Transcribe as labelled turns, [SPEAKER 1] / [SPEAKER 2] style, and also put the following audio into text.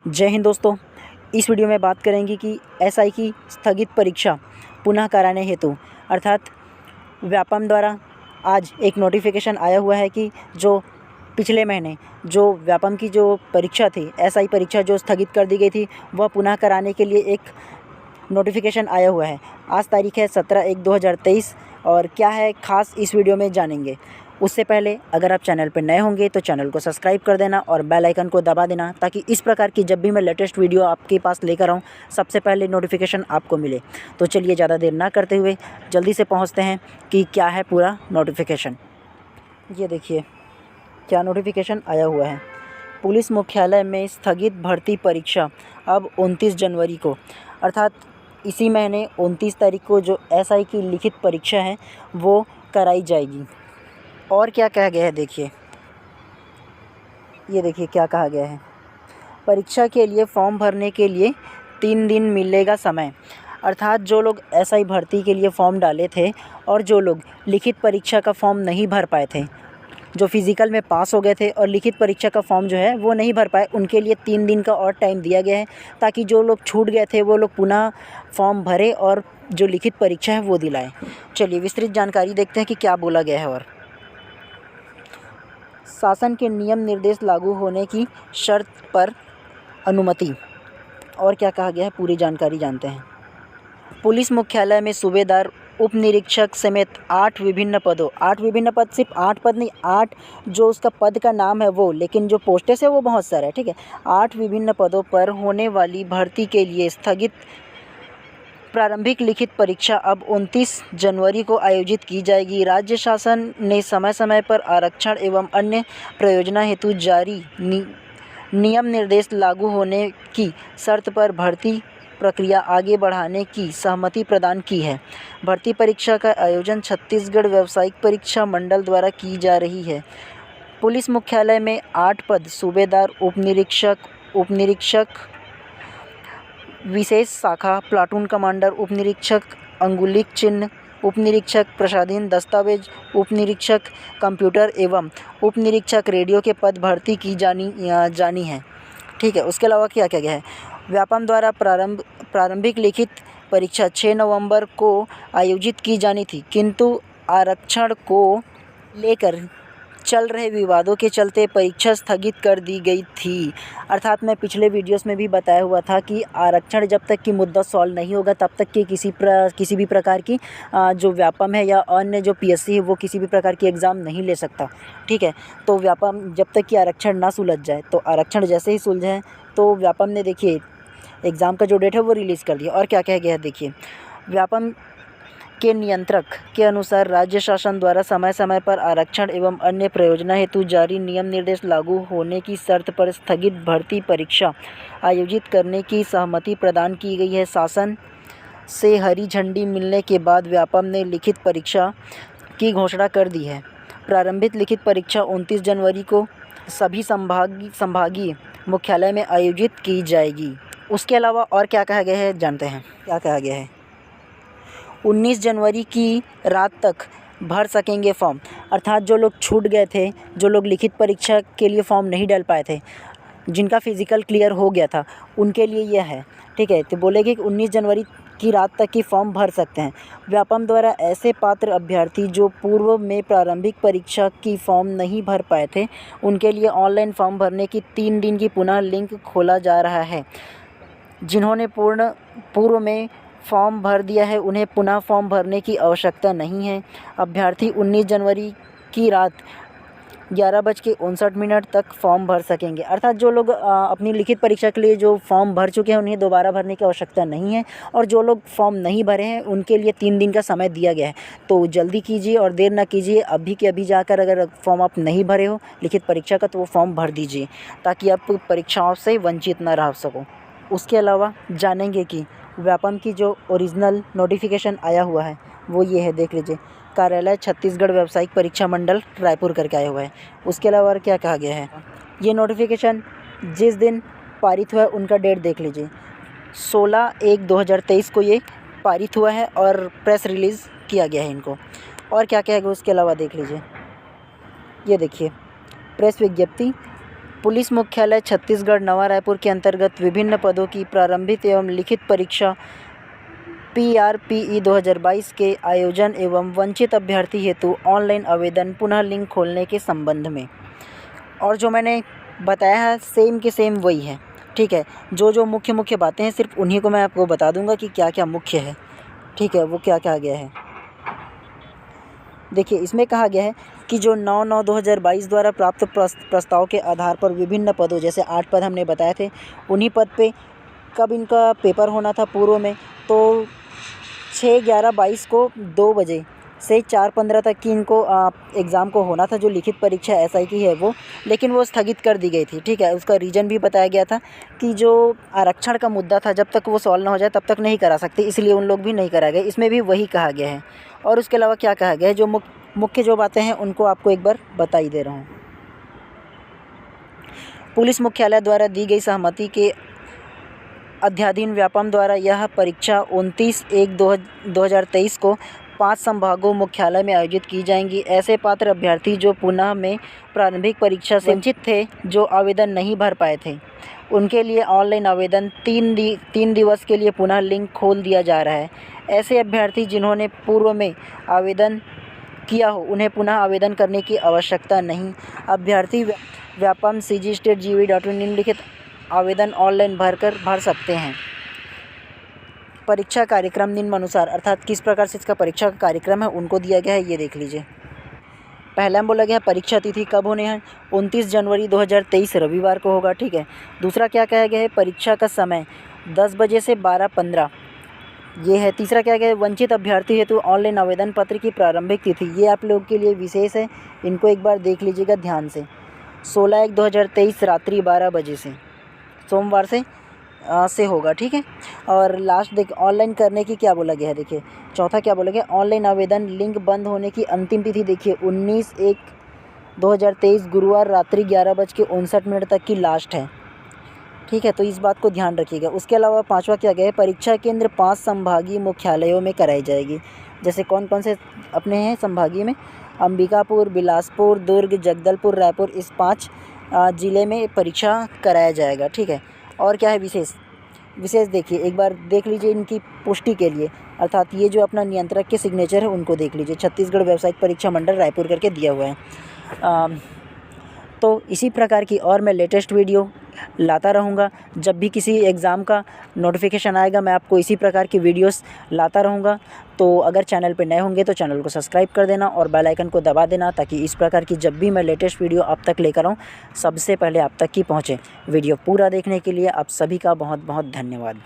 [SPEAKER 1] जय हिंद दोस्तों। इस वीडियो में बात करेंगे कि एसआई की स्थगित परीक्षा पुनः कराने हेतु अर्थात व्यापम द्वारा आज एक नोटिफिकेशन आया हुआ है कि जो पिछले महीने जो व्यापम की जो परीक्षा थी, एसआई परीक्षा जो स्थगित कर दी गई थी, वह पुनः कराने के लिए एक नोटिफिकेशन आया हुआ है। आज तारीख है 17/1/2023 और क्या है ख़ास इस वीडियो में जानेंगे। उससे पहले अगर आप चैनल पर नए होंगे तो चैनल को सब्सक्राइब कर देना और बेल आइकन को दबा देना ताकि इस प्रकार की जब भी मैं लेटेस्ट वीडियो आपके पास लेकर आऊँ सबसे पहले नोटिफिकेशन आपको मिले। तो चलिए ज़्यादा देर ना करते हुए जल्दी से पहुँचते हैं कि क्या है पूरा नोटिफिकेशन। ये देखिए क्या नोटिफिकेशन आया हुआ है। पुलिस मुख्यालय में स्थगित भर्ती परीक्षा अब 29 जनवरी को अर्थात इसी महीने 29 तारीख को जो एसआई की लिखित परीक्षा है वो कराई जाएगी। और क्या कहा गया है देखिए, ये देखिए क्या कहा गया है। परीक्षा के लिए फॉर्म भरने के लिए 3 दिन मिलेगा समय। अर्थात जो लोग एसआई भर्ती के लिए फॉर्म डाले थे और जो लोग लिखित परीक्षा का फॉर्म नहीं भर पाए थे, जो फिज़िकल में पास हो गए थे और लिखित परीक्षा का फॉर्म जो है वो नहीं भर पाए, उनके लिए 3 दिन का और टाइम दिया गया है ताकि जो लोग छूट गए थे वो लोग पुनः फॉर्म भरे और जो लिखित परीक्षा है वो दिलाएं। चलिए विस्तृत जानकारी देखते हैं कि क्या बोला गया है। और शासन के नियम निर्देश लागू होने की शर्त पर अनुमति। और क्या कहा गया है पूरी जानकारी जानते हैं। पुलिस मुख्यालय में सूबेदार, उप निरीक्षक समेत 8 विभिन्न पदों, 8 विभिन्न पद, सिर्फ 8 पद नहीं, 8 जो उसका पद का नाम है वो, लेकिन जो पोस्टें है वो बहुत सारा है, ठीक है। 8 विभिन्न पदों पर होने वाली भर्ती के लिए स्थगित प्रारंभिक लिखित परीक्षा अब 29 जनवरी को आयोजित की जाएगी। राज्य शासन ने समय समय पर आरक्षण एवं अन्य प्रयोजना हेतु जारी नियम निर्देश लागू होने की शर्त पर भर्ती प्रक्रिया आगे बढ़ाने की सहमति प्रदान की है। भर्ती परीक्षा का आयोजन छत्तीसगढ़ व्यावसायिक परीक्षा मंडल द्वारा की जा रही है। पुलिस मुख्यालय में 8 पद सूबेदार, उप निरीक्षक विशेष शाखा, प्लाटून कमांडर, उप निरीक्षक अंगुलिक चिन्ह, उप निरीक्षक प्रसाधीन दस्तावेज, उप निरीक्षक कंप्यूटर एवं उप निरीक्षक रेडियो के पद भर्ती की जानी है, ठीक है। उसके अलावा क्या क्या गया है। व्यापम द्वारा प्रारंभिक लिखित परीक्षा 6 नवंबर को आयोजित की जानी थी, किंतु आरक्षण को लेकर चल रहे विवादों के चलते परीक्षा स्थगित कर दी गई थी। अर्थात मैं पिछले वीडियोस में भी बताया हुआ था कि आरक्षण जब तक कि मुद्दा सॉल्व नहीं होगा तब तक कि किसी भी प्रकार की जो व्यापम है या अन्य जो पीएससी है वो किसी भी प्रकार की एग्ज़ाम नहीं ले सकता, ठीक है। तो व्यापम जब तक कि आरक्षण ना सुलझ जाए, तो आरक्षण जैसे ही सुलझे तो व्यापम ने देखिए एग्ज़ाम का जो डेट है वो रिलीज़ कर दिया। और क्या कह गया है देखिए, व्यापम के नियंत्रक के अनुसार राज्य शासन द्वारा समय समय पर आरक्षण एवं अन्य प्रयोजना हेतु जारी नियम निर्देश लागू होने की शर्त पर स्थगित भर्ती परीक्षा आयोजित करने की सहमति प्रदान की गई है। शासन से हरी झंडी मिलने के बाद व्यापम ने लिखित परीक्षा की घोषणा कर दी है। प्रारंभिक लिखित परीक्षा 29 जनवरी को सभी संभागीय मुख्यालय में आयोजित की जाएगी। उसके अलावा और क्या कहा गया है जानते हैं। क्या कहा गया है, 19 जनवरी की रात तक भर सकेंगे फॉर्म। अर्थात जो लोग छूट गए थे, जो लोग लिखित परीक्षा के लिए फॉर्म नहीं डाल पाए थे, जिनका फिज़िकल क्लियर हो गया था, उनके लिए यह है, ठीक है। तो बोलेंगे कि 19 जनवरी की रात तक की फॉर्म भर सकते हैं। व्यापम द्वारा ऐसे पात्र अभ्यर्थी जो पूर्व में प्रारंभिक परीक्षा की फॉर्म नहीं भर पाए थे, उनके लिए ऑनलाइन फॉर्म भरने की 3 दिन की पुनः लिंक खोला जा रहा है। जिन्होंने पूर्व में फॉर्म भर दिया है उन्हें पुनः फॉर्म भरने की आवश्यकता नहीं है। अभ्यर्थी 19 जनवरी की रात 11:59 तक फॉर्म भर सकेंगे। अर्थात जो लोग अपनी लिखित परीक्षा के लिए जो फॉर्म भर चुके हैं उन्हें दोबारा भरने की आवश्यकता नहीं है, और जो लोग फॉर्म नहीं भरे हैं उनके लिए 3 दिन का समय दिया गया है। तो जल्दी कीजिए और देर ना कीजिए, अभी के अभी जाकर अगर फॉर्म आप नहीं भरे हो लिखित परीक्षा का तो वो फॉर्म भर दीजिए ताकि आप परीक्षाओं से वंचित ना रह सको। उसके अलावा जानेंगे कि व्यापम की जो ओरिजिनल नोटिफिकेशन आया हुआ है वो ये है, देख लीजिए। कार्यालय छत्तीसगढ़ व्यावसायिक परीक्षा मंडल रायपुर करके आया हुआ है। उसके अलावा और क्या कहा गया है, ये नोटिफिकेशन जिस दिन पारित हुआ है उनका डेट देख लीजिए, 16/1/2023 को ये पारित हुआ है और प्रेस रिलीज़ किया गया है इनको। और क्या कहेगा उसके अलावा देख लीजिए, ये देखिए प्रेस विज्ञप्ति पुलिस मुख्यालय छत्तीसगढ़ नवा रायपुर के अंतर्गत विभिन्न पदों की प्रारंभिक एवं लिखित परीक्षा PRPE 2022 के आयोजन एवं वंचित अभ्यर्थी हेतु ऑनलाइन आवेदन पुनः लिंक खोलने के संबंध में। और जो मैंने बताया है सेम के सेम वही है, ठीक है। जो मुख्य बातें हैं सिर्फ उन्हीं को मैं आपको बता दूंगा कि क्या क्या मुख्य है, ठीक है। वो क्या कहा गया है, देखिए इसमें कहा गया है कि जो 9/9/2022 द्वारा प्राप्त प्रस्ताव के आधार पर विभिन्न पदों, जैसे 8 पद हमने बताए थे, उन्हीं पद पे कब इनका पेपर होना था पूर्व में, तो 6/11/22 को 2 बजे से 4/15 तक की इनको एग्ज़ाम को होना था, जो लिखित परीक्षा SI की है वो, लेकिन वो स्थगित कर दी गई थी, ठीक है। उसका रीज़न भी बताया गया था कि जो आरक्षण का मुद्दा था, जब तक वो सॉल्व ना हो जाए तब तक नहीं करा सकते, इसलिए उन लोग भी नहीं करा गए। इसमें भी वही कहा गया है। और उसके अलावा क्या कहा गया है, जो मुख्य जो बातें हैं उनको आपको एक बार बता ही दे रहा हूँ। पुलिस मुख्यालय द्वारा दी गई सहमति के अध्याधीन व्यापम द्वारा यह परीक्षा 29/1/2023 को 5 संभागों मुख्यालय में आयोजित की जाएंगी। ऐसे पात्र अभ्यर्थी जो पुनः में प्रारंभिक परीक्षा से वंचित थे, जो आवेदन नहीं भर पाए थे, उनके लिए ऑनलाइन आवेदन 3 दिवस के लिए पुनः लिंक खोल दिया जा रहा है। ऐसे अभ्यर्थी जिन्होंने पूर्व में आवेदन किया हो, उन्हें पुनः आवेदन करने की आवश्यकता नहीं। अभ्यर्थी व्यापम cgstate.gov.in निम्नलिखित आवेदन ऑनलाइन भर सकते हैं। परीक्षा कार्यक्रम निम्नानुसार, अर्थात किस प्रकार से इसका परीक्षा का कार्यक्रम है उनको दिया गया है, ये देख लीजिए। पहला में बोला गया है परीक्षा तिथि कब होने हैं, 29 जनवरी 2023 रविवार को होगा, ठीक है। दूसरा क्या कहा गया है, परीक्षा का समय 10 बजे से 12:15 ये है। तीसरा क्या गया है, वंचित अभ्यर्थी हेतु ऑनलाइन आवेदन पत्र की प्रारंभिक तिथि, ये आप लोगों के लिए विशेष है, इनको एक बार देख लीजिएगा ध्यान से। 16/1/2023 रात्रि 12 बजे से, सोमवार से होगा, ठीक है। और लास्ट देख ऑनलाइन करने की क्या बोला गया है, देखिए चौथा क्या बोला गया, ऑनलाइन आवेदन लिंक बंद होने की अंतिम तिथि देखिए 19/1/2023 गुरुवार रात्रि 11:59 तक की लास्ट है, ठीक है। तो इस बात को ध्यान रखिएगा। उसके अलावा पांचवा क्या गया है, परीक्षा केंद्र 5 संभागीय मुख्यालयों में कराई जाएगी। जैसे कौन कौन से अपने हैं संभागीय में, अंबिकापुर, बिलासपुर, दुर्ग, जगदलपुर, रायपुर, इस 5 ज़िले में परीक्षा कराया जाएगा, ठीक है। और क्या है विशेष देखिए एक बार देख लीजिए इनकी पुष्टि के लिए, अर्थात ये जो अपना नियंत्रक के सिग्नेचर है उनको देख लीजिए, छत्तीसगढ़ व्यावसायिक परीक्षा मंडल रायपुर करके दिया हुआ है। तो इसी प्रकार की और मैं लेटेस्ट वीडियो लाता रहूँगा। जब भी किसी एग्ज़ाम का नोटिफिकेशन आएगा मैं आपको इसी प्रकार की वीडियोस लाता रहूँगा। तो अगर चैनल पे नए होंगे तो चैनल को सब्सक्राइब कर देना और बेल आइकन को दबा देना, ताकि इस प्रकार की जब भी मैं लेटेस्ट वीडियो आप तक लेकर आऊँ सबसे पहले आप तक की पहुँचे। वीडियो पूरा देखने के लिए आप सभी का बहुत बहुत धन्यवाद।